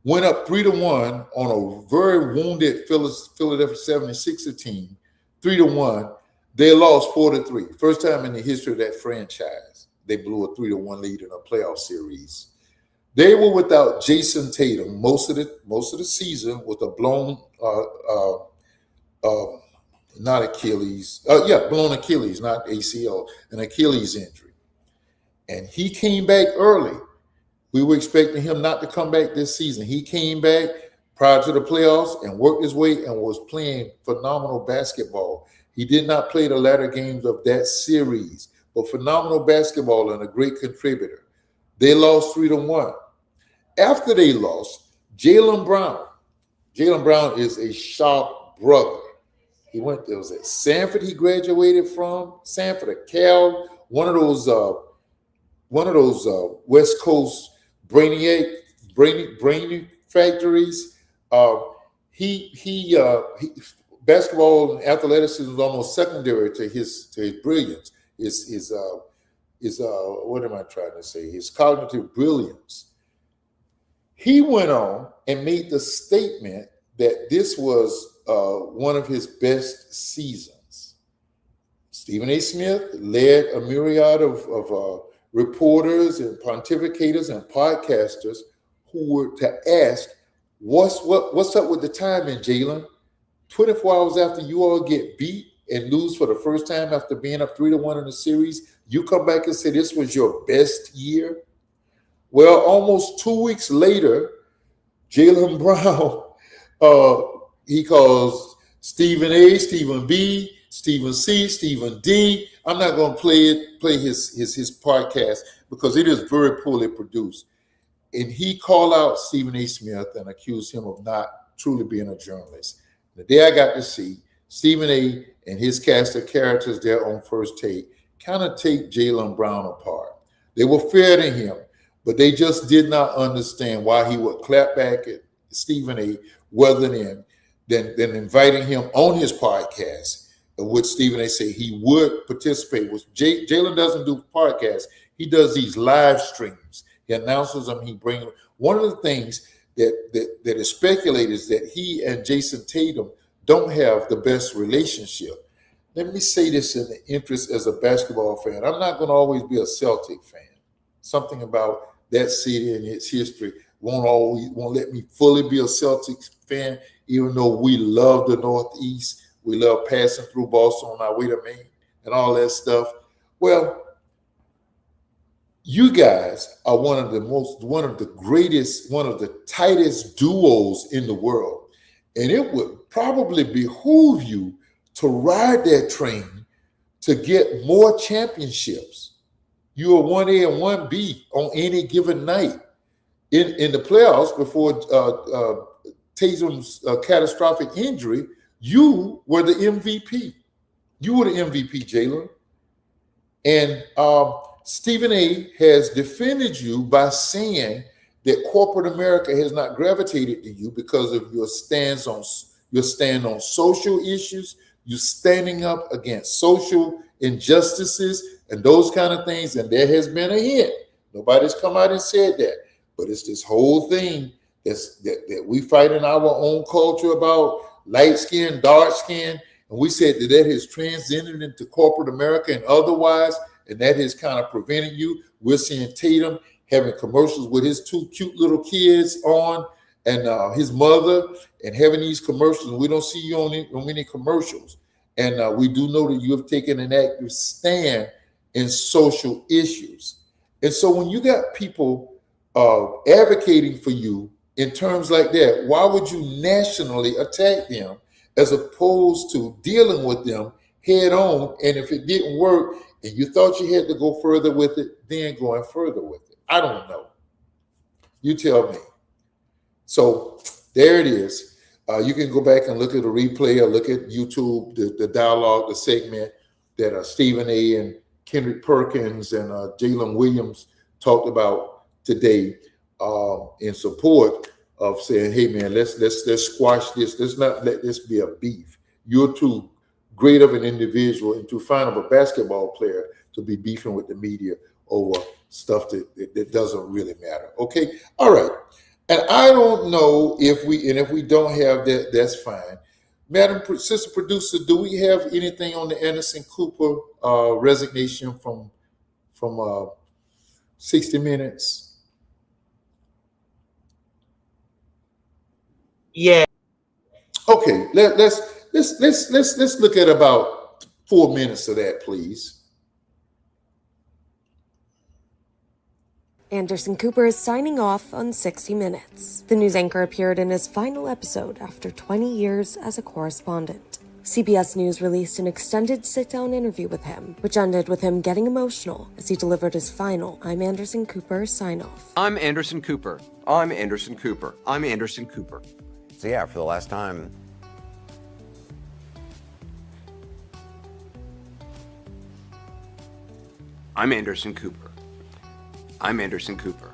went up 3-1 on a very wounded Philadelphia 76er team, 3-1. They lost 4-3. First time in the history of that franchise, they blew a 3-1 lead in a playoff series. They were without Jason Tatum most of the season with a blown blown Achilles, not ACL, an Achilles injury. And he came back early. We were expecting him not to come back this season. He came back prior to the playoffs and worked his way and was playing phenomenal basketball. He did not play the latter games of that series, but phenomenal basketball and a great contributor. They lost 3-1. After they lost, Jaylen Brown is a sharp brother. It was at Sanford he graduated from, Sanford or Cal, one of those West Coast brainy factories. He basketball and athleticism is almost secondary to his brilliance. His what am I trying to say? His cognitive brilliance. He went on and made the statement that this was one of his best seasons. Stephen A. Smith led a myriad of reporters and pontificators and podcasters who were to ask, what's up with the timing, Jaylen? 24 hours after you all get beat and lose for the first time after being up 3-1 in the series, you come back and say this was your best year? Well, almost 2 weeks later, Jaylen Brown, he calls Stephen A, Stephen B, Stephen C, Stephen D. I'm not going to play his podcast because it is very poorly produced. And he called out Stephen A. Smith and accused him of not truly being a journalist. The day I got to see Stephen A. and his cast of characters there on First Take kind of take Jaylen Brown apart. They were fair to him, but they just did not understand why he would clap back at Stephen A. rather than inviting him on his podcast, in which Stephen A. said he would participate. Jaylen doesn't do podcasts. He does these live streams. He announces them. He brings them. One of the things that is speculated is that he and Jason Tatum don't have the best relationship. Let me say this in the interest as a basketball fan. I'm not going to always be a Celtic fan. Something about that city and its history won't let me fully be a Celtics fan, even though we love the Northeast. We love passing through Boston on our way to Maine and all that stuff. Well, you guys are one of the greatest, one of the tightest duos in the world. And it would probably behoove you to ride that train to get more championships. You are 1A and 1B on any given night in the playoffs before Tatum's catastrophic injury. You were the MVP. You were the MVP, Jalen. And Stephen A. has defended you by saying that corporate America has not gravitated to you because of your stand on social issues. You standing up against social injustices and those kind of things. And there has been a hint. Nobody's come out and said that. But it's this whole thing that we fight in our own culture about light skin, dark skin. And we said that has transcended into corporate America and otherwise, and that has kind of prevented you. We're seeing Tatum having commercials with his two cute little kids on and his mother and having these commercials. We don't see you on any commercials. And we do know that you have taken an active stand in social issues. And so when you got people advocating for you in terms like that, why would you nationally attack them as opposed to dealing with them head on? And if it didn't work and you thought you had to go further with it, then going further with it. I don't know. You tell me. So there it is. You can go back and look at a replay or look at YouTube, the dialogue, the segment that Stephen A. and Kendrick Perkins and Jalen Williams talked about today in support of saying, hey man, let's squash this. Let's not let this be a beef. You're too great of an individual and too fine of a basketball player to be beefing with the media over stuff that doesn't really matter. Okay, all right. And I don't know if we don't have that, that's fine. Madam Sister Producer, do we have anything on the Anderson Cooper resignation from 60 Minutes? Yeah. Okay, let's look at about 4 minutes of that, please. Anderson Cooper is signing off on 60 Minutes. The news anchor appeared in his final episode after 20 years as a correspondent. CBS News released an extended sit-down interview with him, which ended with him getting emotional as he delivered his final I'm Anderson Cooper sign-off. I'm Anderson Cooper. I'm Anderson Cooper. I'm Anderson Cooper. So yeah, for the last time, I'm Anderson Cooper. I'm Anderson Cooper.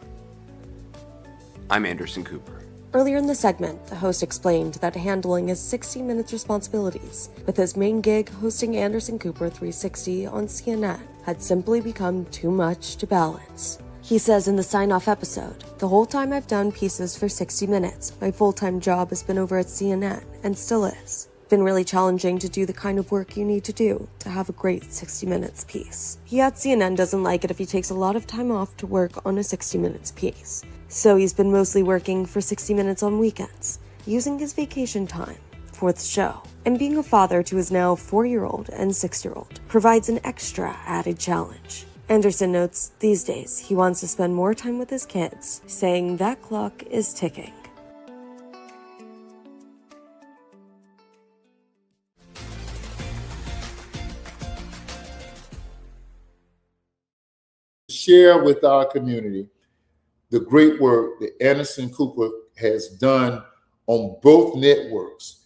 I'm Anderson Cooper. Earlier in the segment, the host explained that handling his 60 Minutes responsibilities with his main gig hosting Anderson Cooper 360 on CNN had simply become too much to balance. He says in the sign-off episode, the whole time I've done pieces for 60 Minutes, my full-time job has been over at CNN, and still is. Been really challenging to do the kind of work you need to do to have a great 60 Minutes piece. He adds CNN doesn't like it if he takes a lot of time off to work on a 60 Minutes piece. So he's been mostly working for 60 Minutes on weekends, using his vacation time for the show. And being a father to his now 4-year-old and 6-year-old provides an extra added challenge. Anderson notes these days he wants to spend more time with his kids, saying that clock is ticking. Share with our community the great work that Anderson Cooper has done on both networks,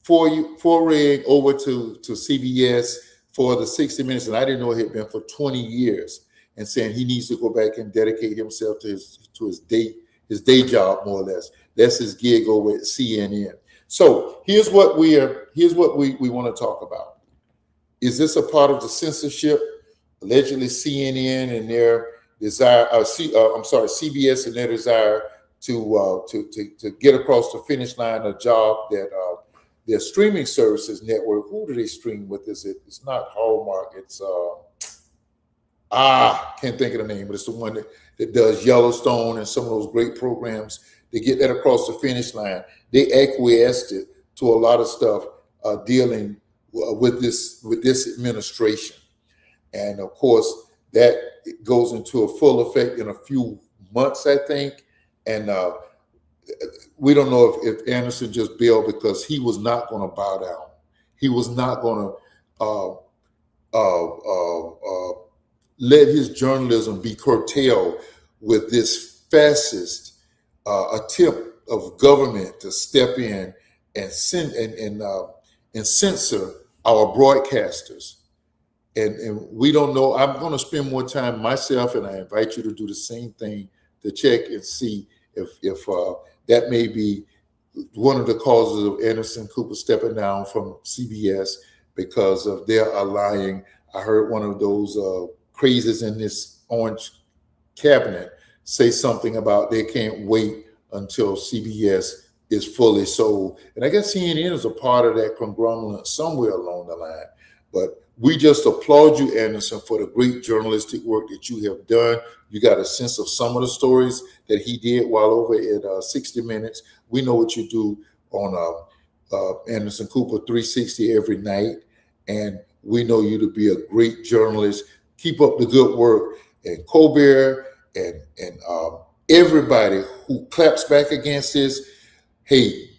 foraying over to CBS for the 60 Minutes, and I didn't know it had been for 20 years, and saying he needs to go back and dedicate himself to his day job, more or less. That's his gig over at CNN. So here's what we want to talk about. Is this a part of the censorship? Allegedly CNN and their desire, CBS and their desire to get across the finish line a job that their streaming services network. Who do they stream with? It's not Hallmark. It's Can't think of the name, but it's the one that does Yellowstone and some of those great programs. They get that across the finish line. They acquiesced it to a lot of stuff dealing with this administration, and of course that goes into a full effect in a few months, I think. And we don't know if Anderson just bailed because he was not going to bow down. He was not going to let his journalism be curtailed with this fascist attempt of government to step in and censor our broadcasters. And we don't know. I'm going to spend more time myself, and I invite you to do the same thing to check and see if that may be one of the causes of Anderson Cooper stepping down from CBS because of their allying. I heard one of those crazies in this orange cabinet say something about they can't wait until CBS is fully sold. And I guess CNN is a part of that conglomerate somewhere along the line. But we just applaud you, Anderson, for the great journalistic work that you have done. You got a sense of some of the stories that he did while over at 60 Minutes. We know what you do on Anderson Cooper 360 every night. And we know you to be a great journalist. Keep up the good work. And Colbert and everybody who claps back against this, hey,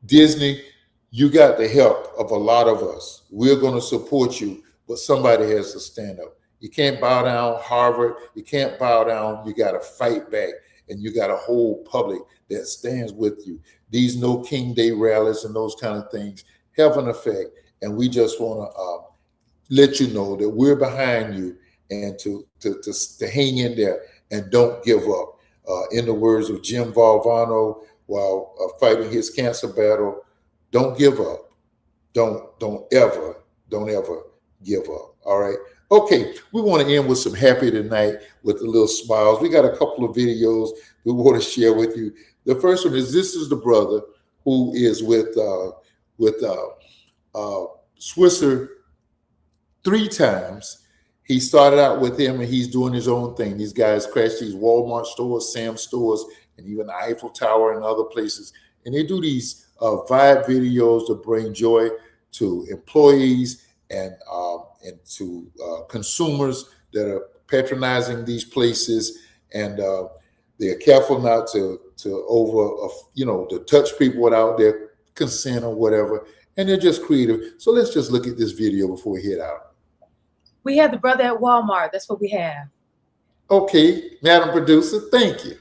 Disney, you got the help of a lot of us. We're going to support you, but somebody has to stand up. You can't bow down, Harvard. You can't bow down. You got to fight back, and you got a whole public that stands with you. These No King Day rallies and those kind of things have an effect, and we just want to let you know that we're behind you and to hang in there and don't give up. In the words of Jim Valvano while fighting his cancer battle, don't give up. Don't ever give up. All right. Okay. We want to end with some happy tonight with a little smiles. We got a couple of videos we want to share with you. The first one is this is the brother who is with Swisher 3 times. He started out with him and he's doing his own thing. These guys crash these Walmart stores, Sam's stores, and even the Eiffel Tower and other places. And they do these vibe videos to bring joy to employees and to consumers that are patronizing these places. And they're careful not to touch people without their consent or whatever. And they're just creative. So let's just look at this video before we head out. We have the brother at Walmart. That's what we have. Okay, Madam Producer, thank you.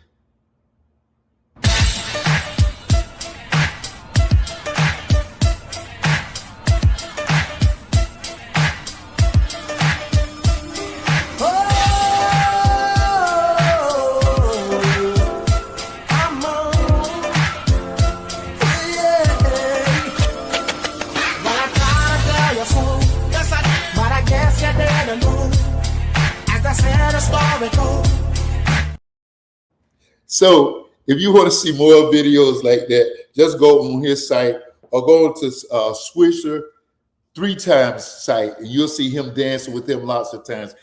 So if you want to see more videos like that, just go on his site or go to Swisher 3 times site and you'll see him dancing with them lots of times.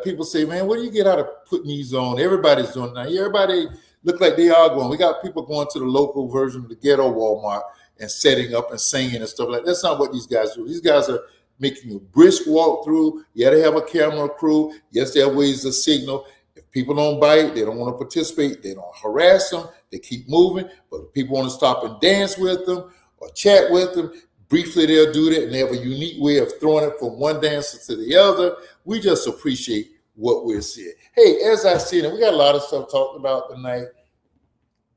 People say, man, what do you get out of putting these on? Everybody's doing that. Everybody look like they are going. We got people going to the local version of the ghetto Walmart and setting up and singing and stuff like that. That's not what these guys do. These guys are making a brisk walk through. Yeah, they have a camera crew. Yes, they have ways to signal. If people don't bite, they don't want to participate, they don't harass them, they keep moving. But if people want to stop and dance with them or chat with them, briefly they'll do that, and they have a unique way of throwing it from one dancer to the other. We just appreciate what we're seeing. Hey, as I said, and we got a lot of stuff talked about tonight.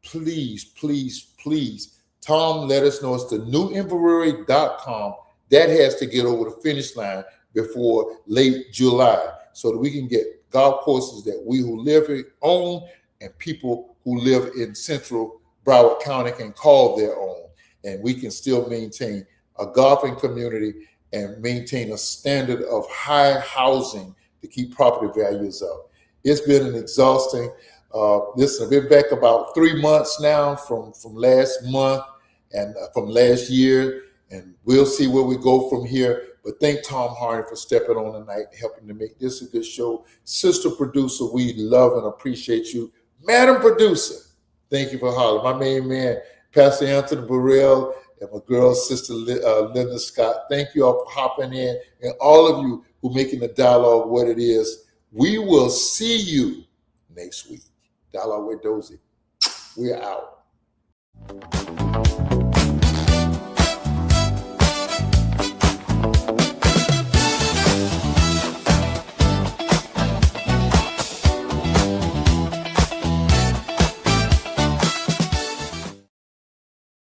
Please, please, please, Tom, let us know. It's the newinventory.com. That has to get over the finish line before late July so that we can get golf courses that we who live here own and people who live in central Broward County can call their own. And we can still maintain a golfing community and maintain a standard of high housing to keep property values up. It's been an exhausting, listen, I've been back about 3 months now from last month and from last year, and we'll see where we go from here. But thank Tom Hardy for stepping on tonight, helping to make this a good show. Sister producer, we love and appreciate you. Madam producer, thank you for hollering. My main man, Pastor Anthony Burrell, and my girl, Sister Linda Scott. Thank you all for hopping in, and all of you who making the dialogue what it is. We will see you next week. Dialogue with Dozie. We're out.